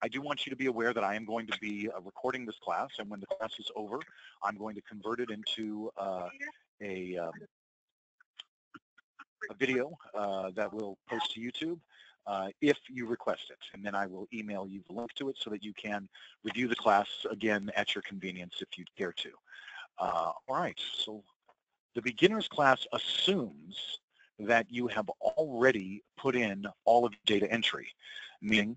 I do want you to be aware that I am going to be recording this class, and when the class is over, I'm going to convert it into a video that we'll post to YouTube if you request it, and then I will email you the link to it so that you can review the class again at your convenience if you care to. All right, so the beginner's class assumes that you have already put in all of your data entry, meaning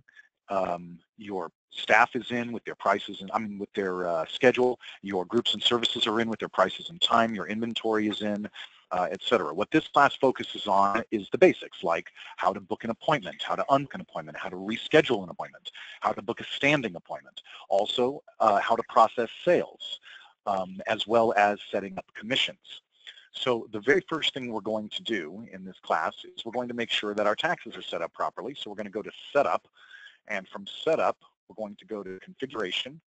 your staff is in with their prices and with their schedule, your groups and services are in with their prices and time, your inventory is in, etc. What this class focuses on is the basics, like how to book an appointment, how to unbook an appointment, how to reschedule an appointment, how to book a standing appointment, also how to process sales, as well as setting up commissions. So the very first thing we're going to do in this class is we're going to make sure that our taxes are set up properly. So we're going to go to Setup, and from Setup, we're going to go to Configuration,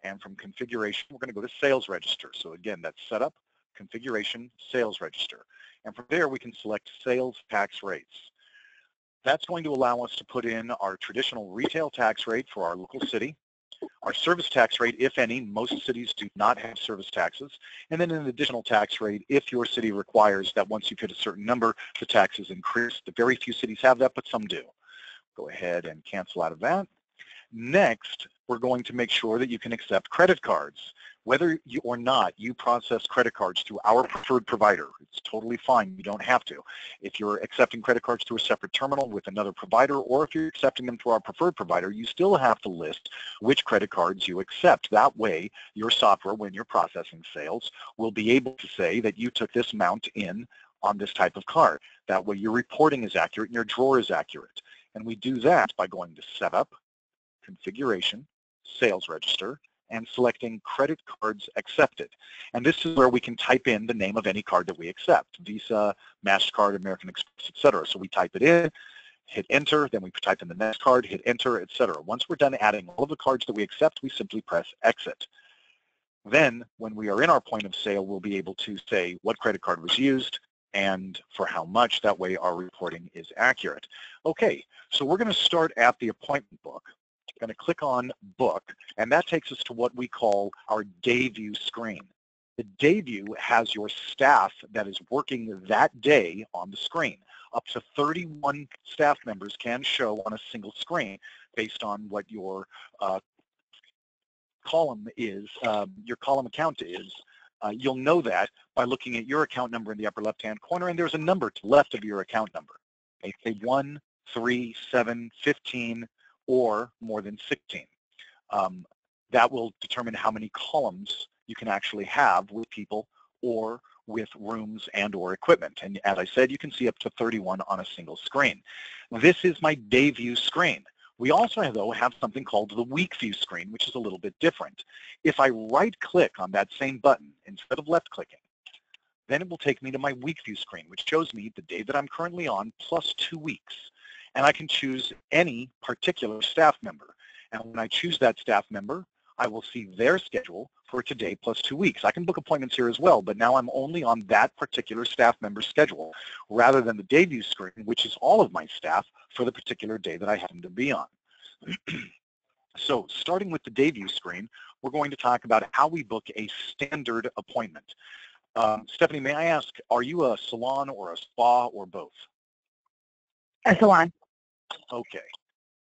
and from Configuration, we're going to go to Sales Register. So again, that's Setup, Configuration, Sales Register. And from there, we can select Sales Tax Rates. That's going to allow us to put in our traditional retail tax rate for our local city, our service tax rate, if any. Most cities do not have service taxes, and then an additional tax rate if your city requires that once you've hit a certain number, the taxes increase. Very few cities have that, but some do. Go ahead and cancel out of that. Next, we're going to make sure that you can accept credit cards. Whether you or not you process credit cards through our preferred provider, it's totally fine. You don't have to. If you're accepting credit cards through a separate terminal with another provider, or if you're accepting them through our preferred provider, you still have to list which credit cards you accept. That way, your software, when you're processing sales, will be able to say that you took this amount in on this type of card. That way, your reporting is accurate and your drawer is accurate. And we do that by going to Setup, Configuration, Sales Register, and selecting Credit Cards Accepted. And this is where we can type in the name of any card that we accept: Visa, MasterCard, American Express, etc. So we type it in, hit Enter, then we type in the next card, hit Enter, etc. Once we're done adding all of the cards that we accept, we simply press Exit. Then, when we are in our point of sale, we'll be able to say what credit card was used and for how much. That way our reporting is accurate. Okay, so we're going to start at the appointment book. I'm going to click on Book, and that takes us to what we call our Day View screen. The Day View has your staff that is working that day on the screen. Up to 31 staff members can show on a single screen based on what your column is, your column account is. You'll know that by looking at your account number in the upper left-hand corner, and there's a number to the left of your account number. Okay, say 1, 3, 7, 15, or more than 16. That will determine how many columns you can actually have with people or with rooms and or equipment. And as I said, you can see up to 31 on a single screen. This is my Day View screen. We also, though, have something called the Week View screen, which is a little bit different. If I right-click on that same button instead of left-clicking, then it will take me to my Week View screen, which shows me the day that I'm currently on plus 2 weeks. And I can choose any particular staff member. And when I choose that staff member, I will see their schedule for today plus 2 weeks. I can book appointments here as well, but now I'm only on that particular staff member's schedule rather than the Day View screen, which is all of my staff for the particular day that I happen to be on. So starting with the Day View screen, we're going to talk about how we book a standard appointment. Stephanie, may I ask, are you a salon or a spa or both? A salon. Okay.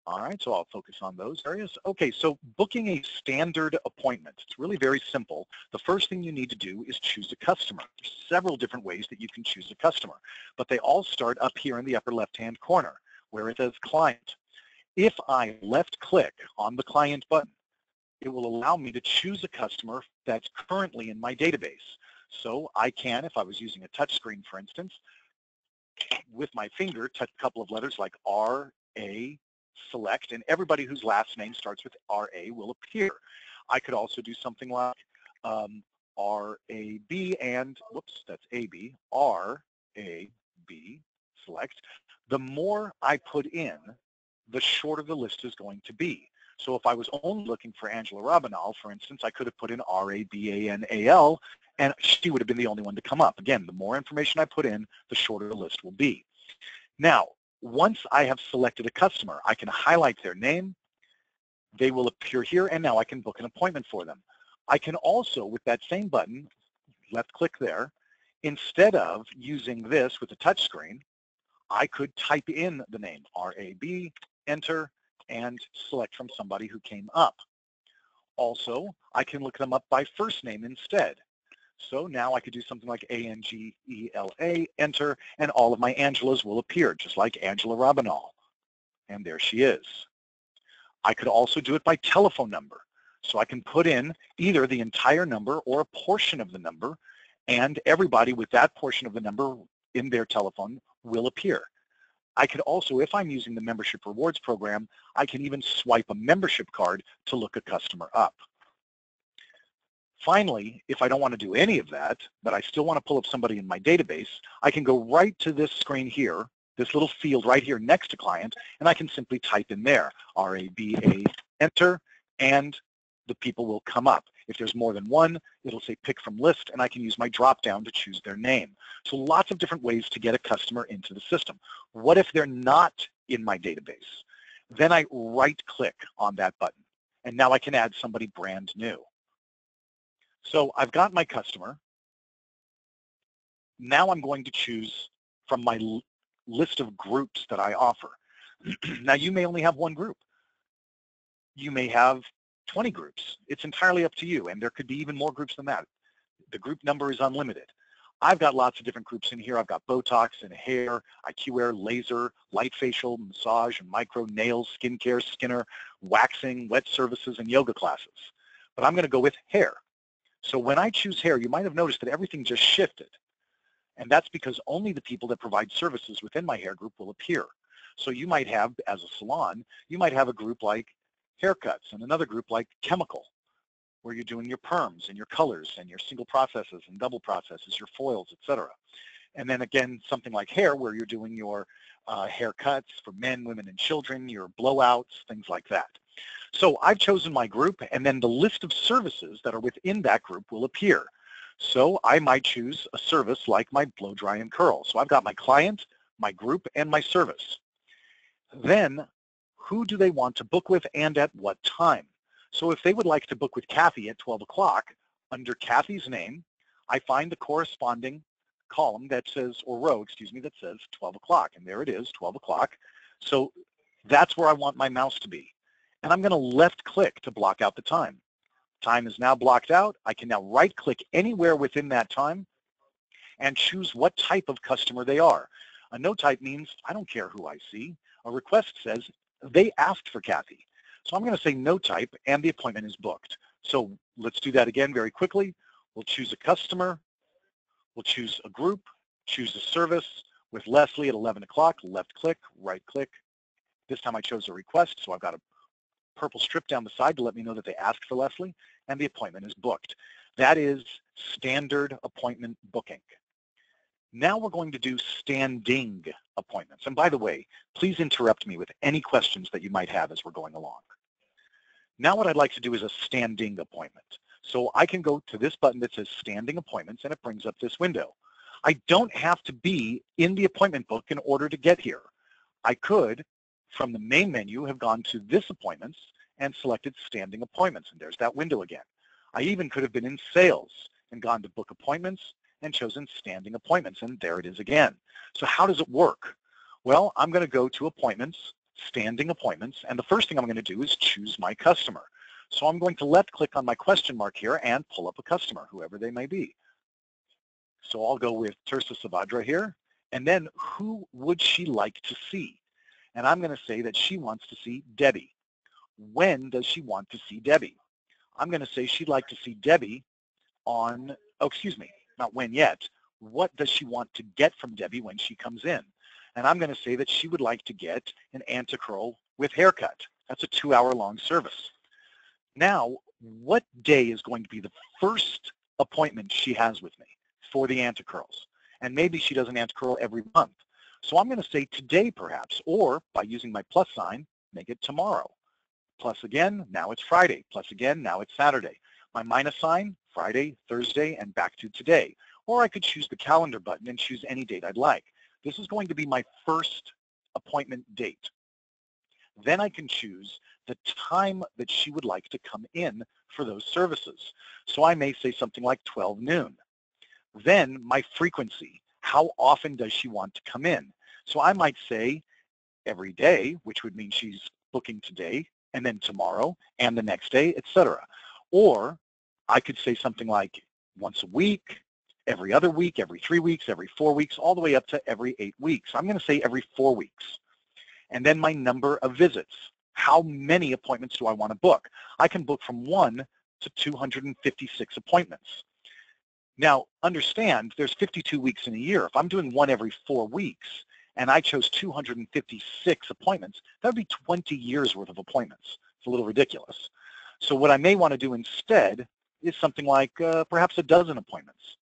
All right, so I'll focus on those areas. Okay, so booking a standard appointment, it's really very simple. The first thing you need to do is choose a customer. There's several different ways that you can choose a customer, but they all start up here in the upper left-hand corner where it says Client. If I left-click on the Client button, it will allow me to choose a customer that's currently in my database. So I can, if I was using a touch screen, for instance, with my finger, touch a couple of letters like R-A, select, and everybody whose last name starts with R-A will appear. I could also do something like R-A-B and, whoops, that's A-B, R-A-B, select. The more I put in, the shorter the list is going to be. So if I was only looking for Angela Robinal, for instance, I could have put in R-A-B-A-N-A-L, and she would have been the only one to come up. Again, the more information I put in, the shorter the list will be. Now, Once I have selected a customer, I can highlight their name. They will appear here, and now I can book an appointment for them. I can also, with that same button, left click there, instead of using this with the touch screen, I could type in the name, R-A-B, enter, and select from somebody who came up. Also, I can look them up by first name instead. So now I could do something like A-N-G-E-L-A, enter, and all of my Angelas will appear, just like Angela Robinall. And there she is. I could also do it by telephone number. So I can put in either the entire number or a portion of the number, and everybody with that portion of the number in their telephone will appear. I could also, if I'm using the membership rewards program, I can even swipe a membership card to look a customer up. Finally, if I don't want to do any of that, but I still want to pull up somebody in my database, I can go right to this screen here, this little field right here next to client, and I can simply type in there, R-A-B-A, enter, and the people will come up. If there's more than one, it'll say pick from list, and I can use my drop down to choose their name. So lots of different ways to get a customer into the system. What if they're not in my database? Then I right click on that button, and now I can add somebody brand new. So I've got my customer. Now I'm going to choose from my list of groups that I offer. Now you may only have one group. You may have 20 groups. It's entirely up to you, and there could be even more groups than that. The group number is unlimited. I've got lots of different groups in here. I've got Botox and hair, IQ-Air, laser, light facial, massage, and micro, nails, skincare, skinner, waxing, wet services, and yoga classes. But I'm going to go with hair. So when I choose hair, you might have noticed that everything just shifted. And that's because only the people that provide services within my hair group will appear. So you might have, as a salon, you might have a group like haircuts and another group like chemical, where you're doing your perms and your colors and your single processes and double processes, your foils, etc. And then again, something like hair, where you're doing your haircuts for men, women, and children, your blowouts, things like that. So I've chosen my group, and then the list of services that are within that group will appear. So I might choose a service like my blow dry and curl. So I've got my client, my group, and my service. Then who do they want to book with and at what time? So if they would like to book with Kathy at 12 o'clock, under Kathy's name, I find the corresponding column that says, or row, excuse me, that says 12 o'clock. And there it is, 12 o'clock. So that's where I want my mouse to be. And I'm going to left click to block out the time. Time is now blocked out. I can now right click anywhere within that time and choose what type of customer they are. A no type means I don't care who I see. A request says they asked for Kathy. So I'm going to say no type, and the appointment is booked. So let's do that again very quickly. We'll choose a customer. We'll choose a group, choose a service. With Leslie at 11 o'clock, left click, right click. This time I chose a request, so I've got a purple strip down the side to let me know that they asked for Leslie, and the appointment is booked. That is standard appointment booking. Now we're going to do standing appointments. And by the way, please interrupt me with any questions that you might have as we're going along. Now what I'd like to do is a standing appointment. So I can go to this button that says standing appointments, and it brings up this window. I don't have to be in the appointment book in order to get here. I could, from the main menu, have gone to this appointments and selected standing appointments, and there's that window again. I even could have been in sales and gone to book appointments and chosen standing appointments, and there it is again. So how does it work? Well, I'm going to go to appointments, standing appointments, and the first thing I'm going to do is choose my customer. So I'm going to left click on my question mark here and pull up a customer, whoever they may be. So I'll go with Tersa Savadra here, and then who would she like to see? And I'm going to say that she wants to see Debbie. When does she want to see Debbie? I'm going to say she'd like to see Debbie on, oh, excuse me, not when yet. What does she want to get from Debbie when she comes in? And I'm going to say that she would like to get an anti-curl with haircut. That's a 2-hour-long service. Now, what day is going to be the first appointment she has with me for the anti-curls? And maybe she does an anti-curl every month. So I'm going to say today perhaps, or by using my plus sign, make it tomorrow. Plus again, now it's Friday. Plus again, now it's Saturday. My minus sign, Friday, Thursday, and back to today. Or I could choose the calendar button and choose any date I'd like. This is going to be my first appointment date. Then I can choose the time that she would like to come in for those services. So I may say something like 12 noon. Then my frequency, how often does she want to come in? So I might say every day, which would mean she's booking today and then tomorrow and the next day, etc. Or I could say something like once a week, every other week, every 3 weeks, every 4 weeks, all the way up to every 8 weeks. I'm going to say every 4 weeks. And then my number of visits. How many appointments do I want to book? I can book from 1 to 256 appointments. Now, understand, there's 52 weeks in a year. If I'm doing one every 4 weeks, and I chose 256 appointments, that would be 20 years worth of appointments. It's a little ridiculous. So what I may want to do instead is something like perhaps a dozen appointments.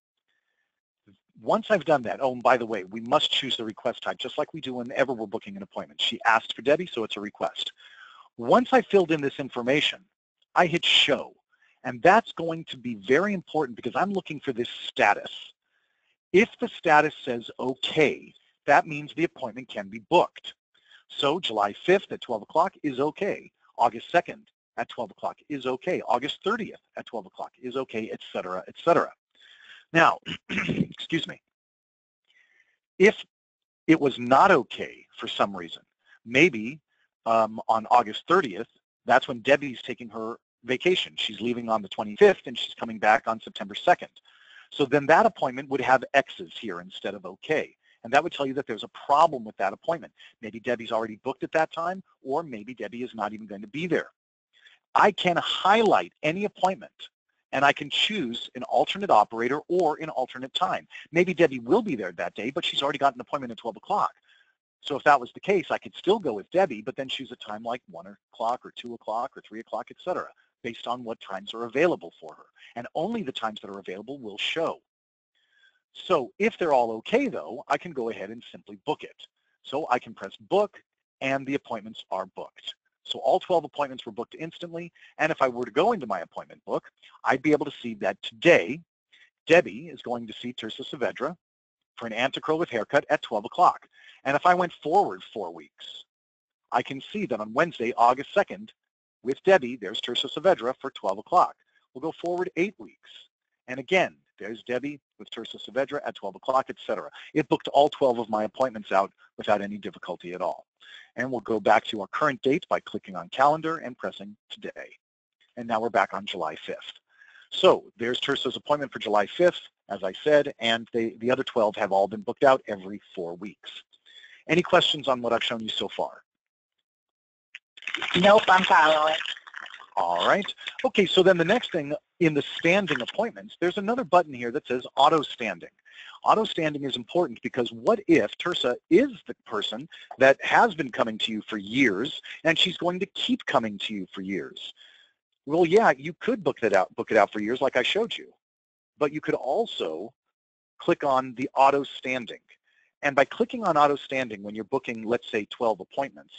Once I've done that, oh, and by the way, we must choose the request type, just like we do whenever we're booking an appointment. She asked for Debbie, so it's a request. Once I filled in this information, I hit show. And that's going to be very important because I'm looking for this status. If the status says okay, that means the appointment can be booked. So July 5th at 12 o'clock is okay. August 2nd at 12 o'clock is okay. August 30th at 12 o'clock is okay, et cetera, et cetera. Now, excuse me, if it was not okay for some reason, maybe on August 30th, that's when Debbie's taking her vacation. She's leaving on the 25th and she's coming back on September 2nd. So then that appointment would have X's here instead of okay. And that would tell you that there's a problem with that appointment. Maybe Debbie's already booked at that time, or maybe Debbie is not even going to be there. I can highlight any appointment and I can choose an alternate operator or an alternate time. Maybe Debbie will be there that day, but she's already got an appointment at 12 o'clock. So if that was the case, I could still go with Debbie, but then choose a time like 1 o'clock or 2 o'clock or 3 o'clock, et cetera, based on what times are available for her. And only the times that are available will show. So if they're all okay, though, I can go ahead and simply book it. So I can press book, and the appointments are booked. So all 12 appointments were booked instantly, and if I were to go into my appointment book, I'd be able to see that today, Debbie is going to see Tirsa Saavedra for an anti-curl with haircut at 12 o'clock. And if I went forward 4 weeks, I can see that on Wednesday, August 2nd, with Debbie, there's Tirsa Saavedra for 12 o'clock. We'll go forward 8 weeks. And again, there's Debbie with Tirsa Saavedra at 12 o'clock, et cetera. It booked all 12 of my appointments out without any difficulty at all. And we'll go back to our current date by clicking on calendar and pressing today. And now we're back on July 5th. So there's Tirsa's appointment for July 5th, as I said, and the other 12 have all been booked out every 4 weeks. Any questions on what I've shown you so far? Nope, I'm following. All right. Okay, so then the next thing in the standing appointments, there's another button here that says auto standing. Auto standing is important because what if Tirsa is the person that has been coming to you for years and she's going to keep coming to you for years? Well, yeah, you could book it out for years like I showed you, but you could also click on the auto standing. And by clicking on auto standing when you're booking, let's say 12 appointments,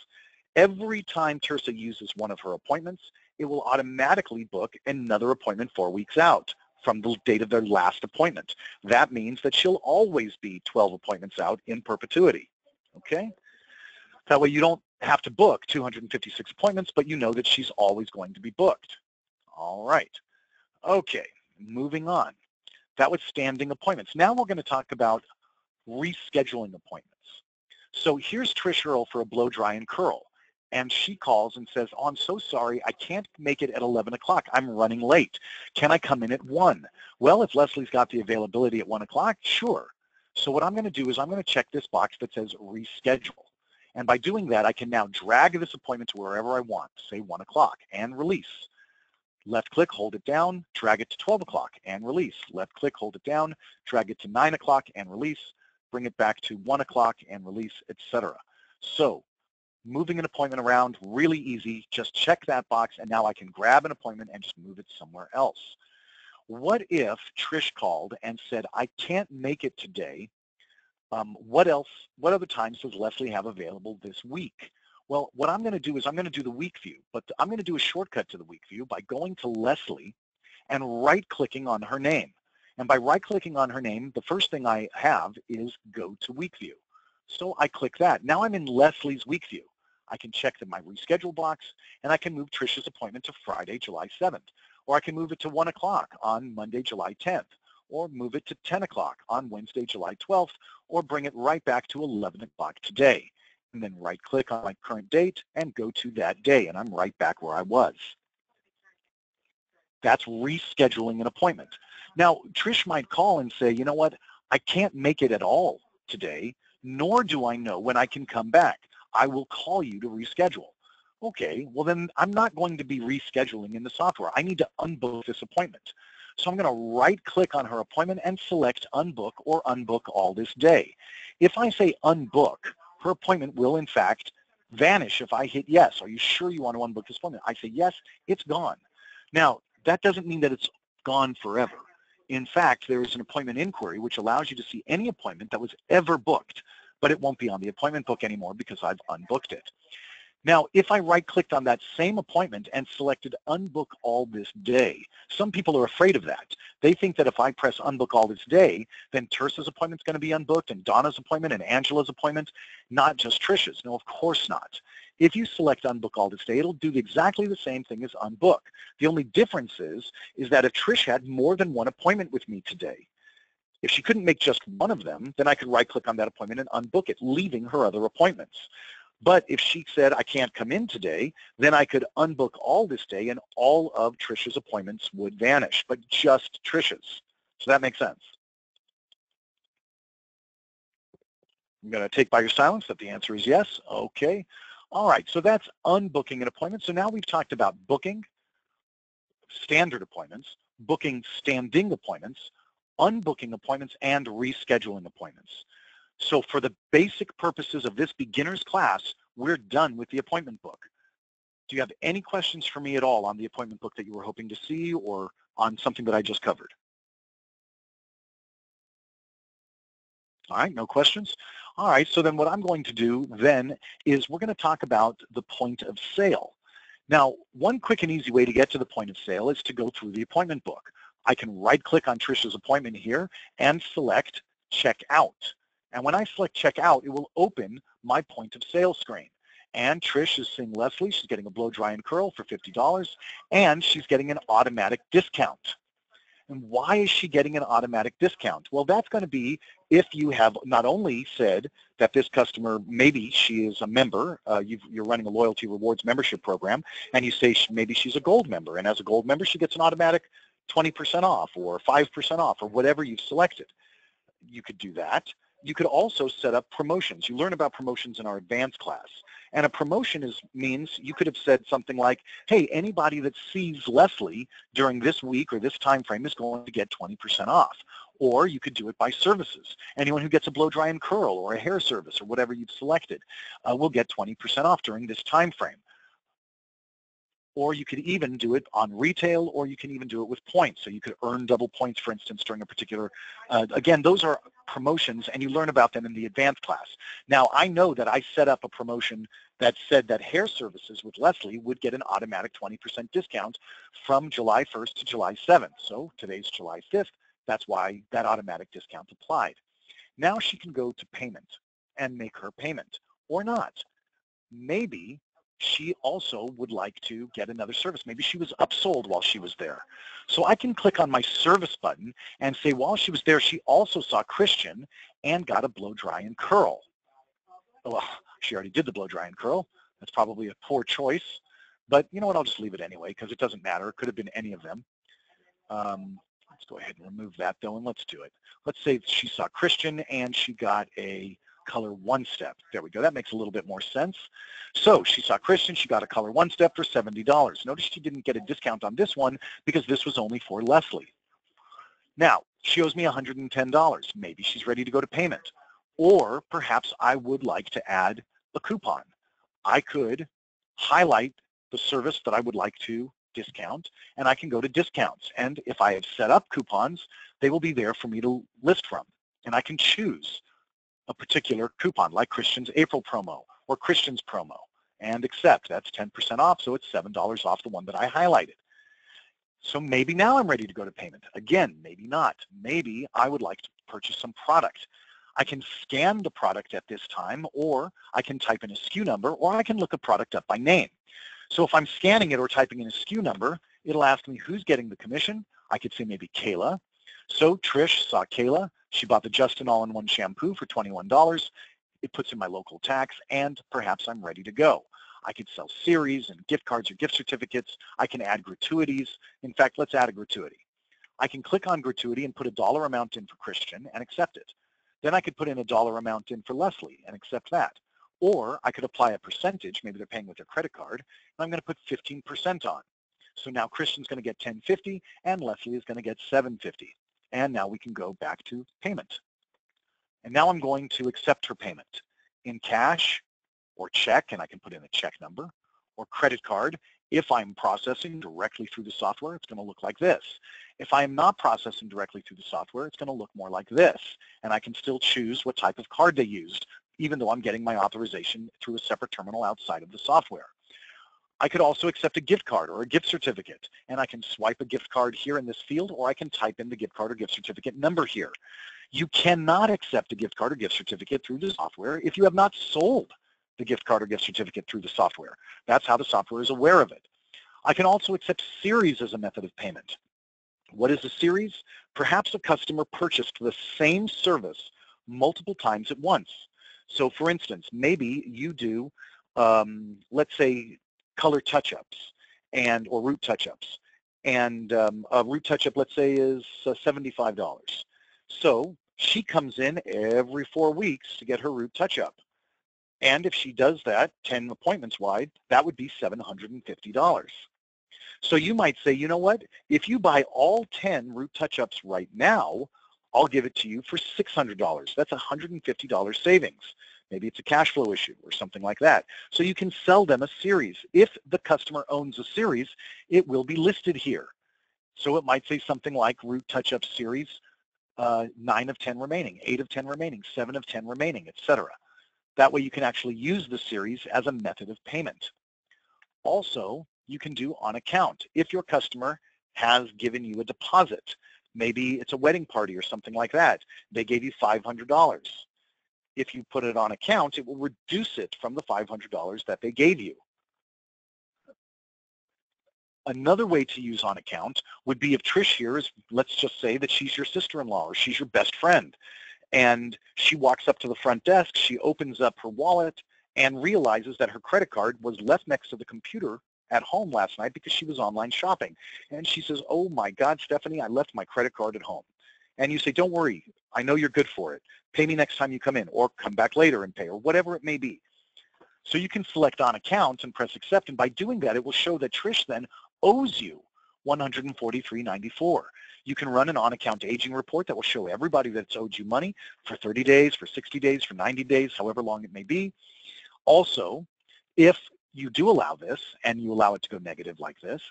every time Tirsa uses one of her appointments, it will automatically book another appointment 4 weeks out from the date of their last appointment. That means that she'll always be 12 appointments out in perpetuity, okay? That way you don't have to book 256 appointments, but you know that she's always going to be booked. All right, okay, moving on. That was standing appointments. Now we're going to talk about rescheduling appointments. So here's Trish Earl for a blow dry and curl. And she calls and says, oh, I'm so sorry, I can't make it at 11 o'clock. I'm running late. Can I come in at 1? Well, if Leslie's got the availability at 1 o'clock, sure. So what I'm going to do is I'm going to check this box that says reschedule. And by doing that, I can now drag this appointment to wherever I want, say 1 o'clock, and release. Left click, hold it down, drag it to 12 o'clock, and release. Left click, hold it down, drag it to 9 o'clock, and release. Bring it back to 1 o'clock, and release, etc. So moving an appointment around, really easy. Just check that box, and now I can grab an appointment and just move it somewhere else. What if Trish called and said, I can't make it today. What other times does Leslie have available this week? Well, what I'm going to do is I'm going to do the week view, but I'm going to do a shortcut to the week view by going to Leslie and right-clicking on her name. And by right-clicking on her name, the first thing I have is go to week view. So I click that. Now I'm in Leslie's week view. I can check my reschedule box, and I can move Trish's appointment to Friday, July 7th. Or I can move it to 1 o'clock on Monday, July 10th. Or move it to 10 o'clock on Wednesday, July 12th. Or bring it right back to 11 o'clock today. And then right-click on my current date and go to that day, and I'm right back where I was. That's rescheduling an appointment. Now, Trish might call and say, you know what, I can't make it at all today, nor do I know when I can come back. I will call you to reschedule. Okay, well then I'm not going to be rescheduling in the software. I need to unbook this appointment. So I'm going to right-click on her appointment and select Unbook or Unbook All this day. If I say Unbook, her appointment will in fact vanish if I hit yes. Are you sure you want to unbook this appointment? I say yes, it's gone. Now, that doesn't mean that it's gone forever. In fact, there is an appointment inquiry which allows you to see any appointment that was ever booked, but it won't be on the appointment book anymore because I've unbooked it. Now, if I right-clicked on that same appointment and selected Unbook All this day, some people are afraid of that. They think that if I press Unbook All this day, then Tersa's appointment's going to be unbooked, and Donna's appointment, and Angela's appointment, not just Trish's. No, of course not. If you select Unbook All this day, it'll do exactly the same thing as Unbook. The only difference is that if Trish had more than one appointment with me today, if she couldn't make just one of them, then I could right-click on that appointment and unbook it, leaving her other appointments. But if she said, I can't come in today, then I could unbook all this day and all of Trish's appointments would vanish, but just Trish's. So that makes sense. I'm going to take by your silence that the answer is yes. Okay. All right. So that's unbooking an appointment. So now we've talked about booking standard appointments, booking standing appointments, unbooking appointments, and rescheduling appointments. So for the basic purposes of this beginner's class, we're done with the appointment book. Do you have any questions for me at all on the appointment book that you were hoping to see or on something that I just covered? All right, no questions? All right, so then what I'm going to do then is we're going to talk about the point of sale. Now, one quick and easy way to get to the point of sale is to go through the appointment book. I can right-click on Trish's appointment here and select Check Out. And when I select Check Out, it will open my point of sale screen. And Trish is seeing Leslie. She's getting a blow dry and curl for $50, and she's getting an automatic discount. And why is she getting an automatic discount? Well, that's going to be if you have not only said that this customer, maybe she is a member, you're running a loyalty rewards membership program, and you say maybe she's a gold member, and as a gold member, she gets an automatic 20% off or 5% off or whatever you've selected. You could do that. You could also set up promotions. You learn about promotions in our advanced class. And a promotion means you could have said something like, hey, anybody that sees Leslie during this week or this time frame is going to get 20% off. Or you could do it by services. Anyone who gets a blow dry and curl or a hair service or whatever you've selected will get 20% off during this time frame. Or you could even do it on retail, or you can even do it with points. So you could earn double points, for instance, during a particular, again, those are promotions, and you learn about them in the advanced class. Now, I know that I set up a promotion that said that hair services with Leslie would get an automatic 20% discount from July 1st to July 7th. So today's July 5th. That's why that automatic discount applied. Now she can go to payment and make her payment, or not. Maybe she also would like to get another service. Maybe she was upsold while she was there. So I can click on my service button and say while she was there, she also saw Christian and got a blow dry and curl. Well, she already did the blow dry and curl. That's probably a poor choice. But you know what, I'll just leave it anyway because it doesn't matter. It could have been any of them. Let's go ahead and remove that though, and let's do it. Let's say she saw Christian and she got a color one step. There we go. That makes a little bit more sense. So she saw Christian. She got a color one step for $70. Notice she didn't get a discount on this one because this was only for Leslie. Now, she owes me $110. Maybe she's ready to go to payment. Or perhaps I would like to add a coupon. I could highlight the service that I would like to discount, and I can go to discounts. And if I have set up coupons, they will be there for me to list from. And I can choose a particular coupon like Christian's April promo or Christian's promo and accept. That's 10% off, so it's $7 off the one that I highlighted. So maybe now I'm ready to go to payment. Again, maybe not. Maybe I would like to purchase some product. I can scan the product at this time, or I can type in a SKU number, or I can look a product up by name. So if I'm scanning it or typing in a SKU number, it'll ask me who's getting the commission. I could say maybe Kayla. So Trish saw Kayla. She bought the Justin All-in-One shampoo for $21. It puts in my local tax, and perhaps I'm ready to go. I could sell series and gift cards or gift certificates. I can add gratuities. In fact, let's add a gratuity. I can click on gratuity and put a dollar amount in for Christian and accept it. Then I could put in a dollar amount in for Leslie and accept that. Or I could apply a percentage, maybe they're paying with their credit card, and I'm going to put 15% on. So now Christian's going to get $10.50 and Leslie is going to get $7.50. And now we can go back to payment. And now I'm going to accept her payment in cash or check, and I can put in a check number, or credit card. If I'm processing directly through the software, it's going to look like this. If I am not processing directly through the software, it's going to look more like this. And I can still choose what type of card they used, even though I'm getting my authorization through a separate terminal outside of the software. I could also accept a gift card or a gift certificate, and I can swipe a gift card here in this field, or I can type in the gift card or gift certificate number here. You cannot accept a gift card or gift certificate through the software if you have not sold the gift card or gift certificate through the software. That's how the software is aware of it. I can also accept series as a method of payment. What is a series? Perhaps a customer purchased the same service multiple times at once. So for instance, maybe you do, let's say, color touch-ups or root touch-ups. And a root touch-up, let's say, is $75. So she comes in every 4 weeks to get her root touch-up. And if she does that 10 appointments wide, that would be $750. So you might say, you know what? If you buy all 10 root touch-ups right now, I'll give it to you for $600. That's $150 savings. Maybe it's a cash flow issue or something like that. So you can sell them a series. If the customer owns a series, it will be listed here. So it might say something like root touch-up series, 9 of 10 remaining, 8 of 10 remaining, 7 of 10 remaining, etc. That way you can actually use the series as a method of payment. Also, you can do on account. If your customer has given you a deposit, maybe it's a wedding party or something like that, they gave you $500. If you put it on account, it will reduce it from the $500 that they gave you. Another way to use on account would be if Trish here is, let's just say that she's your sister-in-law or she's your best friend, and she walks up to the front desk, she opens up her wallet and realizes that her credit card was left next to the computer at home last night because she was online shopping. And she says, oh my God, Stephanie, I left my credit card at home. And you say, don't worry, I know you're good for it. Pay me next time you come in, or come back later and pay, or whatever it may be. So you can select on account and press accept, and by doing that, it will show that Trish then owes you $143.94. You can run an on-account aging report that will show everybody that's owed you money for 30 days, for 60 days, for 90 days, however long it may be. Also, if you do allow this, and you allow it to go negative like this,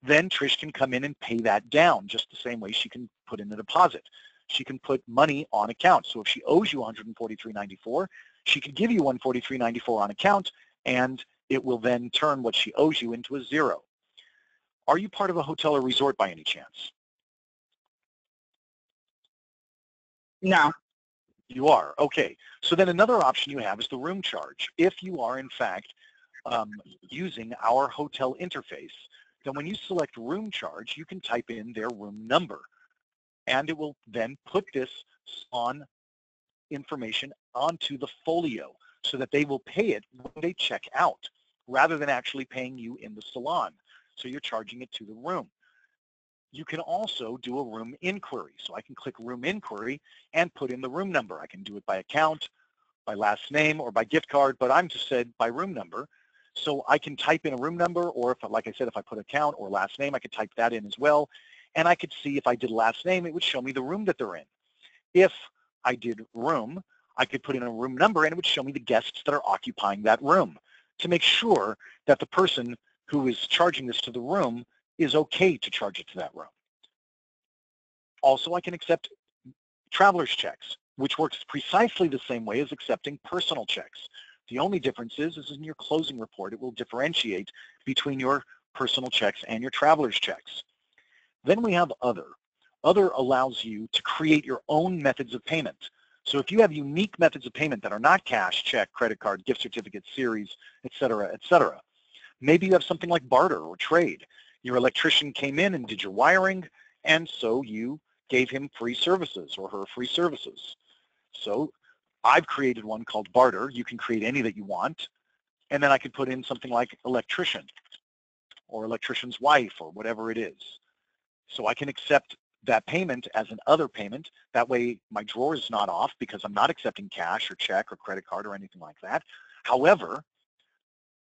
then Trish can come in and pay that down just the same way she can put in a deposit. She can put money on account. So if she owes you $143.94, she can give you $143.94 on account, and it will then turn what she owes you into a zero. Are you part of a hotel or resort by any chance? No. You are. Okay. So then another option you have is the room charge. If you are, in fact, using our hotel interface, then when you select room charge, you can type in their room number, and it will then put this on information onto the folio so that they will pay it when they check out rather than actually paying you in the salon. So you're charging it to the room. You can also do a room inquiry. So I can click room inquiry and put in the room number. I can do it by account, by last name, or by gift card, but I'm just said by room number. So I can type in a room number, or if, like I said, if I put account or last name, I could type that in as well. And I could see if I did last name, it would show me the room that they're in. If I did room, I could put in a room number and it would show me the guests that are occupying that room to make sure that the person who is charging this to the room is okay to charge it to that room. Also, I can accept traveler's checks, which works precisely the same way as accepting personal checks. The only difference is in your closing report, it will differentiate between your personal checks and your traveler's checks. Then we have other. Other allows you to create your own methods of payment. So if you have unique methods of payment that are not cash, check, credit card, gift certificate, series, et cetera, maybe you have something like barter or trade. Your electrician came in and did your wiring, and so you gave him free services or her free services. So I've created one called barter. You can create any that you want. And then I could put in something like electrician or electrician's wife or whatever it is. So I can accept that payment as an other payment. That way my drawer is not off because I'm not accepting cash or check or credit card or anything like that. However,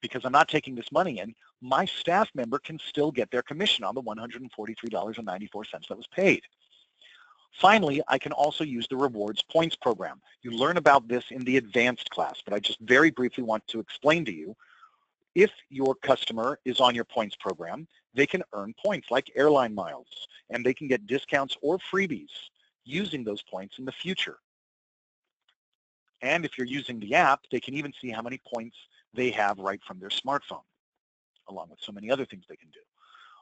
because I'm not taking this money in, my staff member can still get their commission on the $143.94 that was paid. Finally, I can also use the rewards points program. You learn about this in the advanced class, but I just very briefly want to explain to you, if your customer is on your points program, they can earn points like airline miles, and they can get discounts or freebies using those points in the future. And if you're using the app, they can even see how many points they have right from their smartphone, along with so many other things they can do.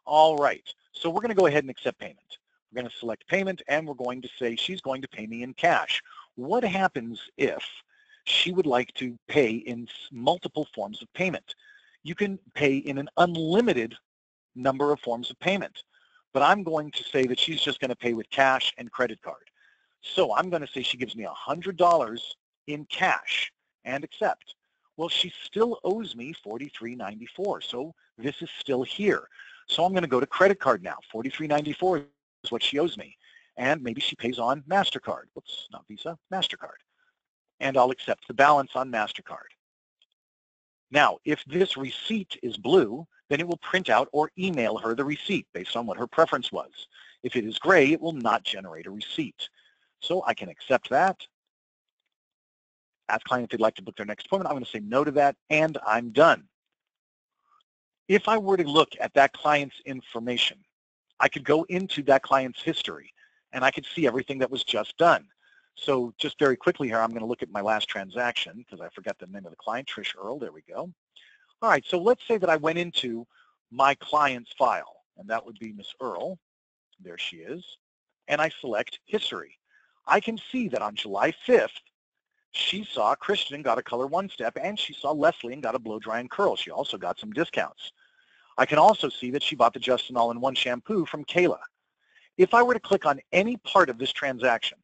All right, so we're going to go ahead and accept payment. We're going to select payment, and we're going to say she's going to pay me in cash. What happens if she would like to pay in multiple forms of payment? You can pay in an unlimited number of forms of payment, but I'm going to say that she's just going to pay with cash and credit card. So I'm going to say she gives me $100 in cash and accept. Well, she still owes me $43.94, so this is still here. So I'm going to go to credit card now. $43.94 is what she owes me. And maybe she pays on MasterCard. Whoops, not Visa, MasterCard. And I'll accept the balance on MasterCard. Now, if this receipt is blue, then it will print out or email her the receipt based on what her preference was. If it is gray, it will not generate a receipt. So I can accept that. Ask client if they'd like to book their next appointment. I'm going to say no to that, and I'm done. If I were to look at that client's information, I could go into that client's history, and I could see everything that was just done. So just very quickly here, I'm going to look at my last transaction because I forgot the name of the client, Trish Earl. There we go. All right, so let's say that I went into my client's file, and that would be Miss Earl. There she is. And I select history. I can see that on July 5th, she saw Christian got a color one step, and she saw Leslie and got a blow dry and curl. She also got some discounts. I can also see that she bought the Justin All-in-One shampoo from Kayla. If I were to click on any part of this transaction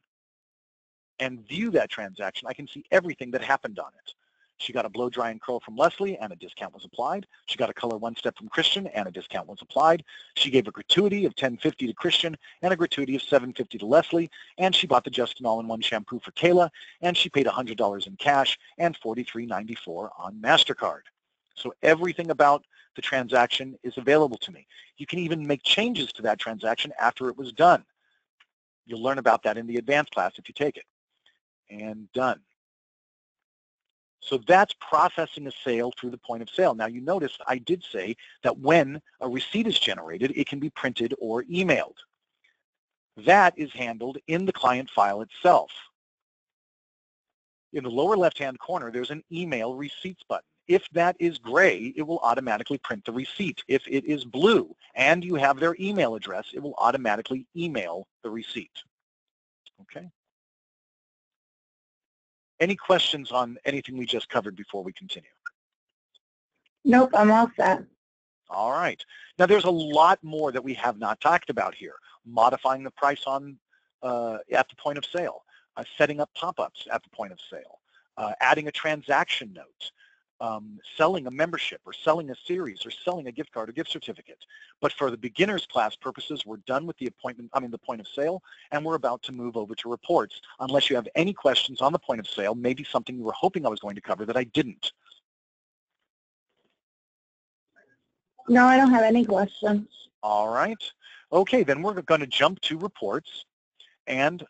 and view that transaction, I can see everything that happened on it. She got a blow dry and curl from Leslie, and a discount was applied. She got a color one step from Christian, and a discount was applied. She gave a gratuity of $10.50 to Christian and a gratuity of $7.50 to Leslie, and she bought the Justin All-in-One shampoo for Kayla, and she paid $100 in cash and $43.94 on MasterCard. So everything about the transaction is available to me. You can even make changes to that transaction after it was done. You'll learn about that in the advanced class if you take it. And done. So that's processing a sale through the point of sale. Now you notice I did say that when a receipt is generated, it can be printed or emailed. That is handled in the client file itself. In the lower left-hand corner, there's an email receipts button. If that is gray, it will automatically print the receipt. If it is blue and you have their email address, it will automatically email the receipt. Okay. Any questions on anything we just covered before we continue? Nope, I'm all set. All right. Now there's a lot more that we have not talked about here. Modifying the price on at the point of sale, setting up pop-ups at the point of sale, adding a transaction note, selling a membership or selling a series or selling a gift card or gift certificate. But for the beginners class purposes, we're done with the point of sale, and we're about to move over to reports, unless you have any questions on the point of sale, maybe something you were hoping I was going to cover that I didn't. No, I don't have any questions. All right. Okay, then we're going to jump to reports, and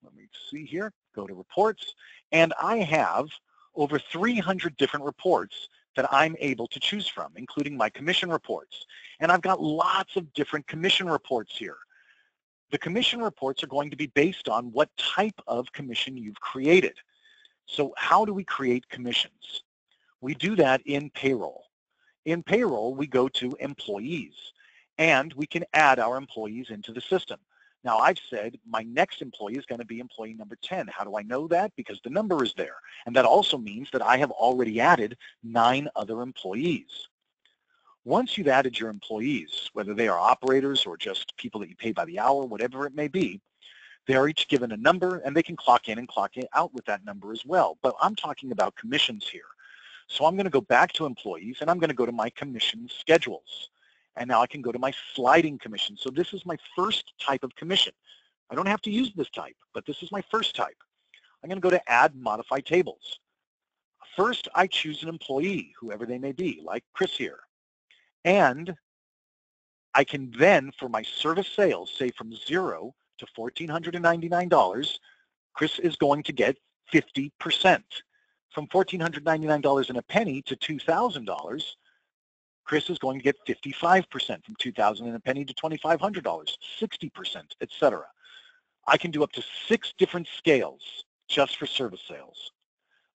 let me see here, go to reports, and I have over 300 different reports that I'm able to choose from, including my commission reports. And I've got lots of different commission reports here. The commission reports are going to be based on what type of commission you've created. So how do we create commissions? We do that in payroll. In payroll, we go to employees, and we can add our employees into the system. Now I've said my next employee is going to be employee number 10. How do I know that? Because the number is there. And that also means that I have already added 9 other employees. Once you've added your employees, whether they are operators or just people that you pay by the hour, whatever it may be, they are each given a number and they can clock in and clock out with that number as well. But I'm talking about commissions here. So I'm going to go back to employees and I'm going to go to my commission schedules. And now I can go to my sliding commission. So this is my first type of commission. I don't have to use this type, but this is my first type. I'm going to go to add modify tables. First, I choose an employee, whoever they may be, like Chris here. And I can then, for my service sales, say from $0 to $1,499, Chris is going to get 50%. From $1,499 and a penny to $2,000, Chris is going to get 55%. From $2,000 and a penny to $2,500, 60%, etc. I can do up to 6 different scales just for service sales.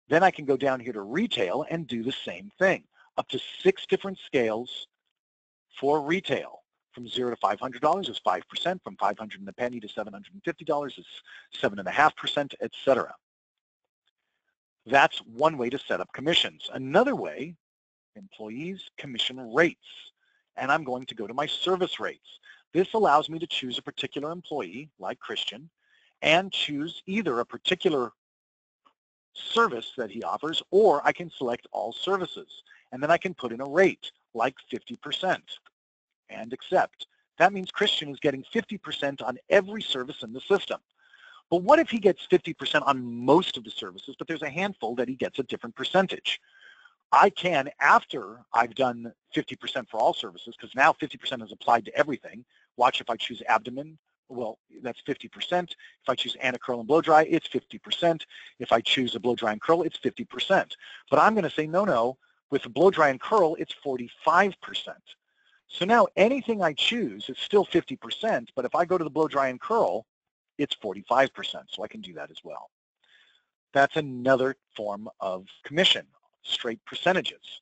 Then I can go down here to retail and do the same thing. Up to 6 different scales for retail. From $0 to $500 is 5%. From $500 and a penny to $750 is 7.5%, etc. That's one way to set up commissions. Another way, employees commission rates. And I'm going to go to my service rates. This allows me to choose a particular employee, like Christian, and choose either a particular service that he offers, or I can select all services. And then I can put in a rate, like 50%, and accept. That means Christian is getting 50% on every service in the system. But what if he gets 50% on most of the services, but there's a handful that he gets a different percentage? I can, after I've done 50% for all services, because now 50% is applied to everything. Watch, if I choose abdomen, well, that's 50%. If I choose Anna curl and blow dry, it's 50%. If I choose a blow dry and curl, it's 50%. But I'm going to say, no, with the blow dry and curl, it's 45%. So now anything I choose is still 50%, but if I go to the blow dry and curl, it's 45%, so I can do that as well. That's another form of commission, straight percentages.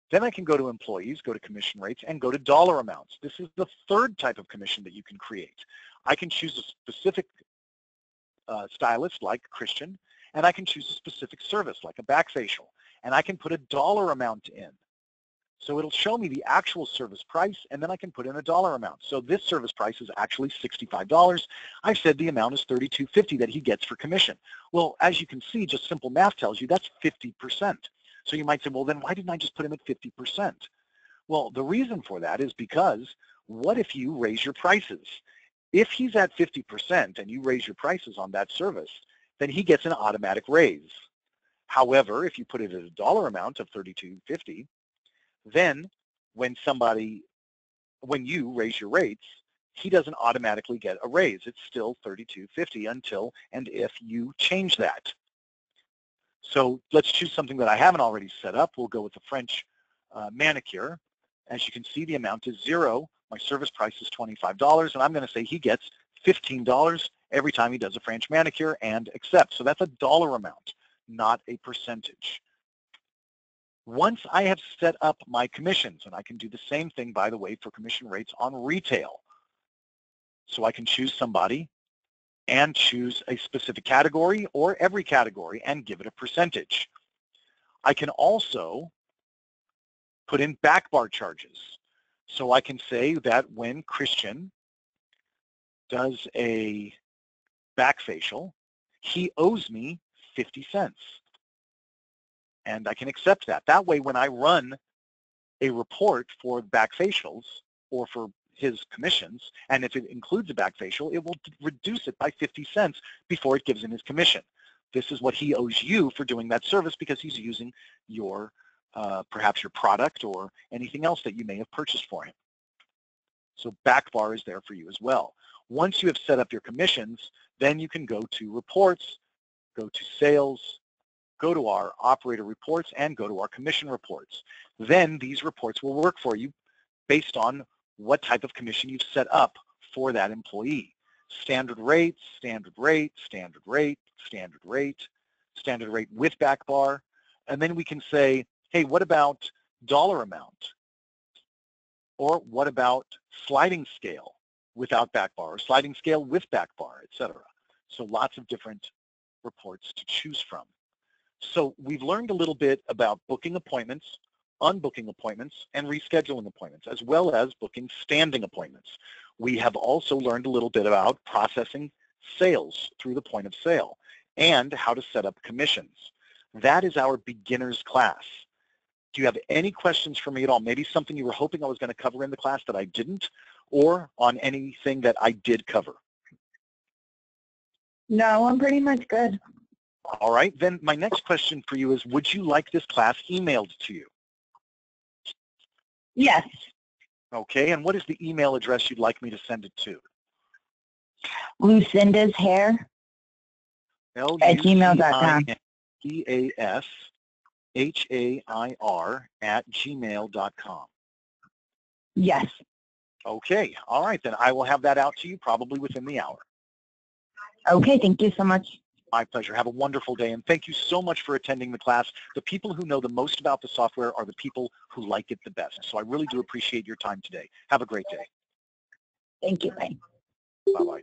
Then I can go to employees, go to commission rates, and go to dollar amounts. This is the third type of commission that you can create. I can choose a specific stylist like Christian, and I can choose a specific service like a back facial, and I can put a dollar amount in. So it'll show me the actual service price, and then I can put in a dollar amount. So this service price is actually $65. I've said the amount is $32.50 that he gets for commission. Well, as you can see, just simple math tells you that's 50%. So you might say, well, then why didn't I just put him at 50%? Well, the reason for that is because what if you raise your prices? If he's at 50% and you raise your prices on that service, then he gets an automatic raise. However, if you put it at a dollar amount of $32.50, then when you raise your rates, he doesn't automatically get a raise. It's still $32.50 until and if you change that. So let's choose something that I haven't already set up. We'll go with the French manicure. As you can see, the amount is $0. My service price is $25, and I'm going to say he gets $15 every time he does a French manicure and accept. So that's a dollar amount, not a percentage. Once I have set up my commissions, and I can do the same thing, by the way, for commission rates on retail. So I can choose somebody and choose a specific category or every category and give it a percentage. I can also put in back bar charges. So I can say that when Christian does a back facial, he owes me 50 cents. And I can accept that. That way, when I run a report for back facials or for his commissions, and if it includes a back facial, it will reduce it by 50 cents before it gives him his commission. This is what he owes you for doing that service because he's using your, perhaps your product or anything else that you may have purchased for him. So back bar is there for you as well. Once you have set up your commissions, then you can go to reports, go to sales, go to our operator reports, and go to our commission reports. Then these reports will work for you based on what type of commission you've set up for that employee. Standard rate, standard rate, standard rate, standard rate, standard rate with back bar. And then we can say, hey, what about dollar amount? Or what about sliding scale? without back bar, or sliding scale with back bar, etc. So lots of different reports to choose from. So we've learned a little bit about booking appointments, unbooking appointments, and rescheduling appointments, as well as booking standing appointments. We have also learned a little bit about processing sales through the point of sale and how to set up commissions. That is our beginner's class. Do you have any questions for me at all? Maybe something you were hoping I was going to cover in the class that I didn't, or on anything that I did cover? No, I'm pretty much good. All right, then my next question for you is, would you like this class emailed to you? Yes. Okay, and what is the email address you'd like me to send it to? Lucinda's hair at gmail.com. LucindaShair@gmail.com. Yes. Okay, all right, then I will have that out to you probably within the hour. Okay, thank you so much. My pleasure. Have a wonderful day, and thank you so much for attending the class. The people who know the most about the software are the people who like it the best. So I really do appreciate your time today. Have a great day. Thank you. Bye. Bye-bye.